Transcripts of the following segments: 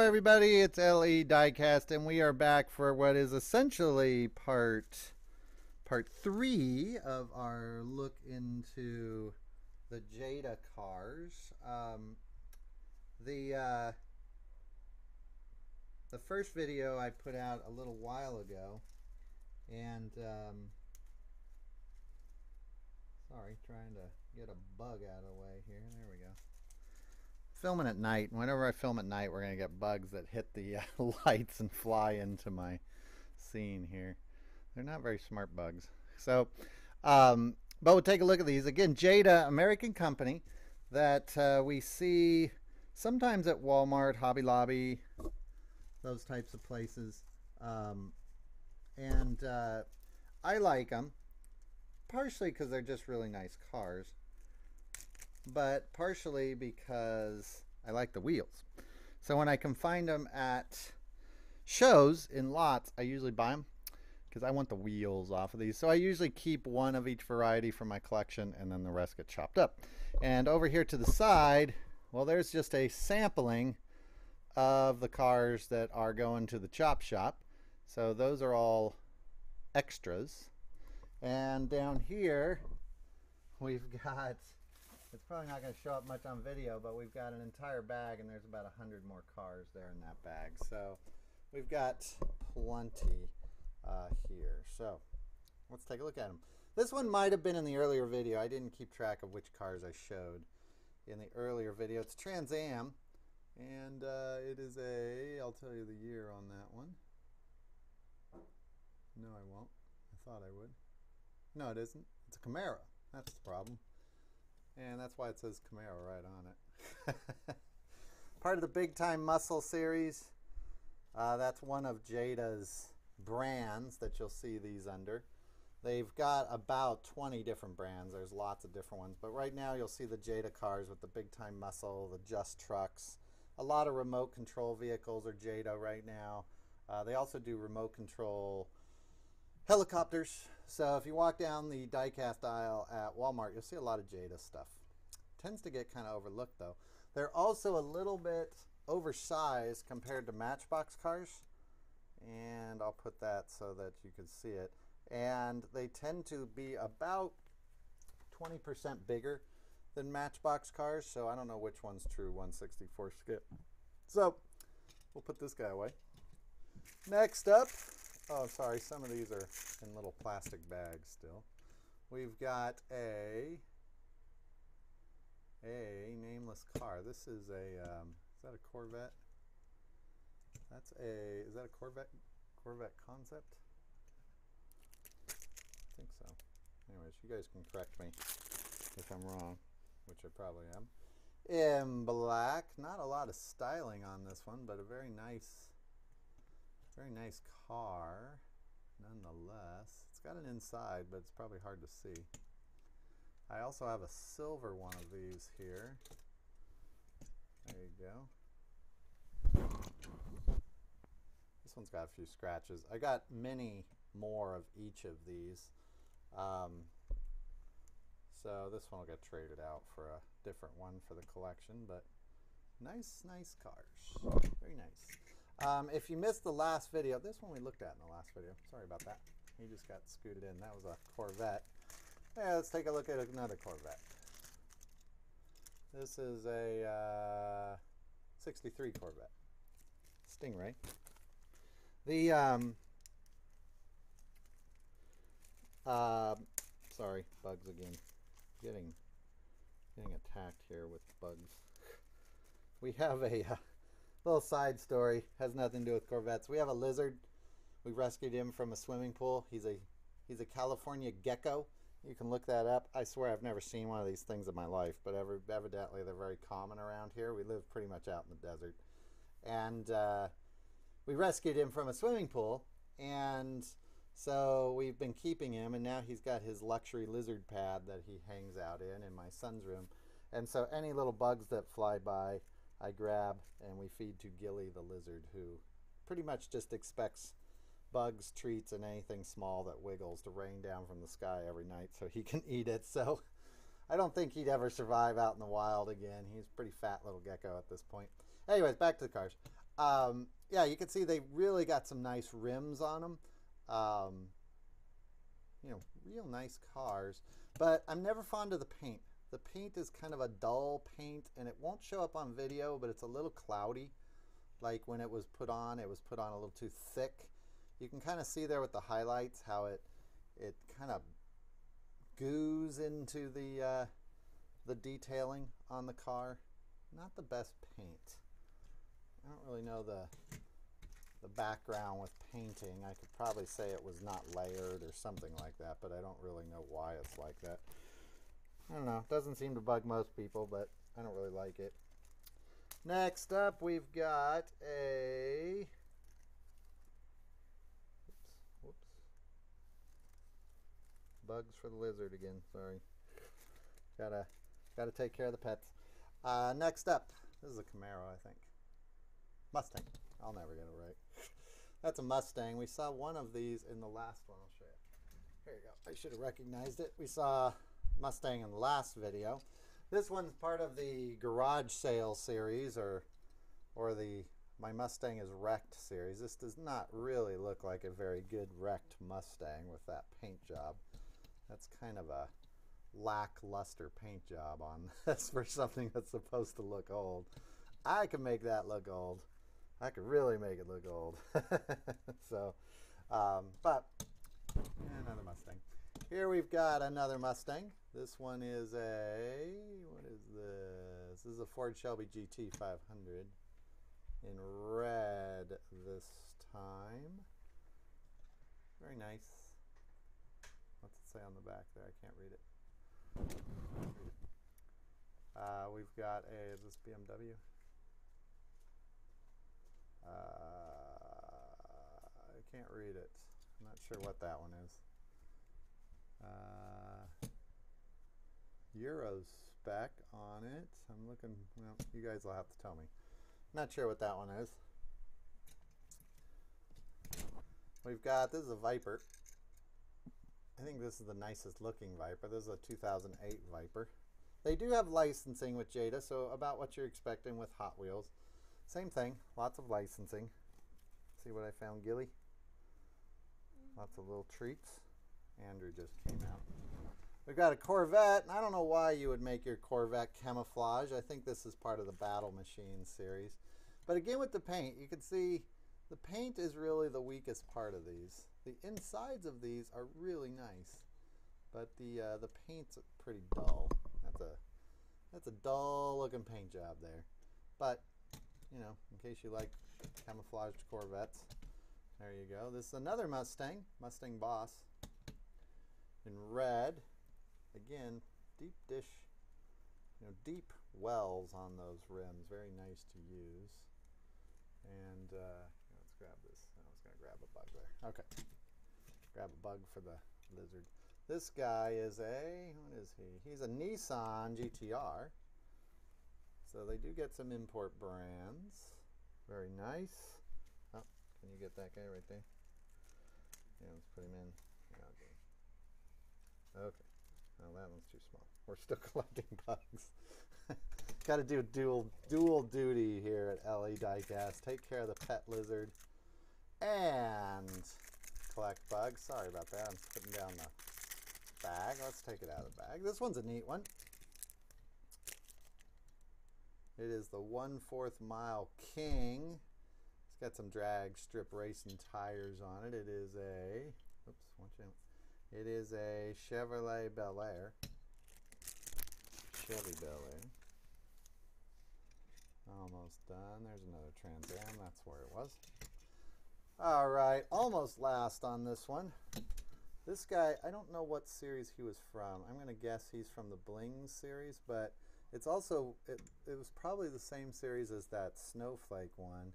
everybody, it's LE Diecast, and we are back for what is essentially part three of our look into the Jada cars. The first video I put out a little while ago, and sorry, trying to get a bug out of the way here. There we go. Filming at night. Whenever I film at night, we're going to get bugs that hit the lights and fly into my scene here. They're not very smart bugs. So, but we'll take a look at these. Again, Jada, American company that we see sometimes at Walmart, Hobby Lobby, those types of places. And I like them, partially because they're just really nice cars, but partially because I like the wheels. So when I can find them at shows in lots, I usually buy them because I want the wheels off of these. So I usually keep one of each variety for my collection, and then the rest get chopped up. And over here to the side, well, there's just a sampling of the cars that are going to the chop shop. So those are all extras. And down here we've got, it's probably not going to show up much on video, but we've got an entire bag, and there's about 100 more cars there in that bag. So we've got plenty here. So let's take a look at them. This one might have been in the earlier video. I didn't keep track of which cars I showed in the earlier video. It's Trans Am, and it is a, I'll tell you the year on that one. No, I won't. I thought I would. No, it isn't. It's a Camaro. That's the problem. And that's why it says Camaro right on it. Part of the Big Time Muscle series. That's one of Jada's brands that you'll see these under. They've got about 20 different brands. There's lots of different ones. But right now you'll see the Jada cars with the Big Time Muscle, the Just trucks. A lot of remote control vehicles are Jada right now. They also do remote control helicopters. So if you walk down the diecast aisle at Walmart, you'll see a lot of Jada stuff. Tends to get kind of overlooked though. They're also a little bit oversized compared to Matchbox cars, and I'll put that so that you can see it. And they tend to be about 20% bigger than Matchbox cars, so I don't know which one's true, 164 skip. So we'll put this guy away. Next up, oh, sorry, some of these are in little plastic bags still. We've got a nameless car. This is a, is that a Corvette? That's a, is that a Corvette concept? I think so. Anyways, you guys can correct me if I'm wrong, which I probably am. In black, not a lot of styling on this one, but a very nice car nonetheless. It's got an inside, but it's probably hard to see. I also have a silver one of these here. There you go. This one's got a few scratches. I got many more of each of these. So this one will get traded out for a different one for the collection, but nice cars. Very nice. If you missed the last video, this one we looked at in the last video. Sorry about that. He just got scooted in. That was a Corvette. Yeah, let's take a look at another Corvette. This is a 63 Corvette Stingray. The sorry, bugs again. Getting attacked here with bugs. We have a little side story, has nothing to do with Corvettes. We have a lizard. We rescued him from a swimming pool. He's a California gecko. You can look that up. I swear I've never seen one of these things in my life, but evidently they're very common around here. We live pretty much out in the desert. And we rescued him from a swimming pool, and so we've been keeping him, and now he's got his luxury lizard pad that he hangs out in my son's room. And so any little bugs that fly by, I grab and we feed to Gilly the lizard, who pretty much just expects bugs, treats, and anything small that wiggles to rain down from the sky every night so he can eat it. So I don't think he'd ever survive out in the wild again. He's a pretty fat little gecko at this point. Anyways, back to the cars. Yeah, you can see they really got some nice rims on them. You know, real nice cars. But I'm never fond of the paint. The paint is kind of a dull paint, and it won't show up on video, but it's a little cloudy. Like when it was put on a little too thick. You can kind of see there with the highlights how it kind of goos into the detailing on the car. Not the best paint. I don't really know the background with painting. I could probably say it was not layered or something like that, but I don't really know why it's like that. I don't know. It doesn't seem to bug most people, but I don't really like it. Next up, we've got a... Whoops. Bugs for the lizard again. Sorry. Gotta take care of the pets. Next up, this is a Camaro, I think. Mustang. I'll never get it right. That's a Mustang. We saw one of these in the last one. I'll show you. Here you go. I should have recognized it. We saw Mustang in the last video. This one's part of the garage sale series or the My Mustang is Wrecked series. This does not really look like a very good wrecked Mustang with that paint job. That's kind of a lackluster paint job on this for something that's supposed to look old. I can make that look old. I could really make it look old. So, but another Mustang. Here we've got another Mustang. This one is a, what is this? This is a Ford Shelby GT 500 in red this time. Very nice. What's it say on the back there? I can't read it. We've got a, is this BMW? I can't read it. I'm not sure what that one is. Euro spec on it. I'm looking, well, you guys will have to tell me. Not sure what that one is. We've got, this is a Viper. I think this is the nicest looking Viper. This is a 2008 Viper. They do have licensing with Jada, so about what you're expecting with Hot Wheels. Same thing, lots of licensing. See what I found, Gilly? Lots of little treats. Andrew just came out. We've got a Corvette, and I don't know why you would make your Corvette camouflage. I think this is part of the Battle Machine series. But again with the paint, you can see the paint is really the weakest part of these. The insides of these are really nice, but the paint's pretty dull. That's a dull looking paint job there. But, you know, in case you like camouflaged Corvettes, there you go. This is another Mustang, Mustang Boss, in red. Again, deep dish, you know, deep wells on those rims. Very nice to use. And let's grab this. I was going to grab a bug there. Okay. Grab a bug for the lizard. This guy is a, what is he? He's a Nissan Gtr. So they do get some import brands. Very nice. Oh, can you get that guy right there? Yeah, let's put him in. Okay. Oh, that one's too small. We're still collecting bugs. Got to do dual duty here at MrLEDiecast. Take care of the pet lizard and collect bugs. Sorry about that. I'm putting down the bag. Let's take it out of the bag. This one's a neat one. It is the 1/4 Mile King. It's got some drag strip racing tires on it. It is a, oops, watch out. It is a Chevrolet Bel Air. Chevy Bel Air. Almost done. There's another Trans Am. That's where it was. All right, almost last on this one. This guy, I don't know what series he was from. I'm going to guess he's from the Bling series, but it's also, it was probably the same series as that Snowflake one.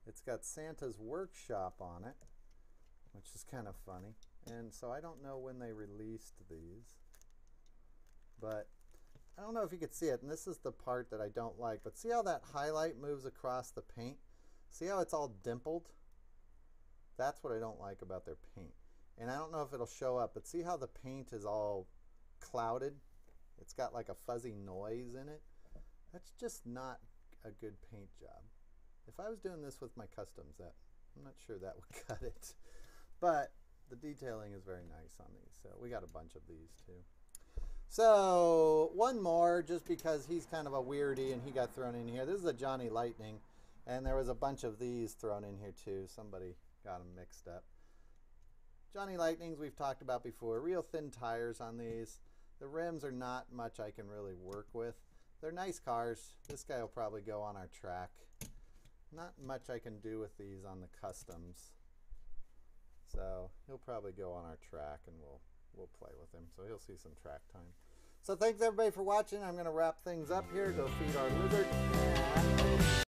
It's got Santa's Workshop on it, which is kind of funny. And so I don't know when they released these, but I don't know if you could see it. And this is the part that I don't like, but see how that highlight moves across the paint? See how it's all dimpled? That's what I don't like about their paint. And I don't know if it'll show up, but see how the paint is all clouded? It's got like a fuzzy noise in it. That's just not a good paint job. If I was doing this with my customs, I'm not sure that would cut it. But the detailing is very nice on these. So we got a bunch of these too. So one more, just because he's kind of a weirdie and he got thrown in here. This is a Johnny Lightning, and there was a bunch of these thrown in here too. Somebody got them mixed up. Johnny Lightnings we've talked about before. Real thin tires on these. The rims are not much I can really work with. They're nice cars. This guy will probably go on our track. Not much I can do with these on the customs. So he'll probably go on our track and we'll play with him. So he'll see some track time. So thanks everybody for watching. I'm going to wrap things up here. Go feed our lizard.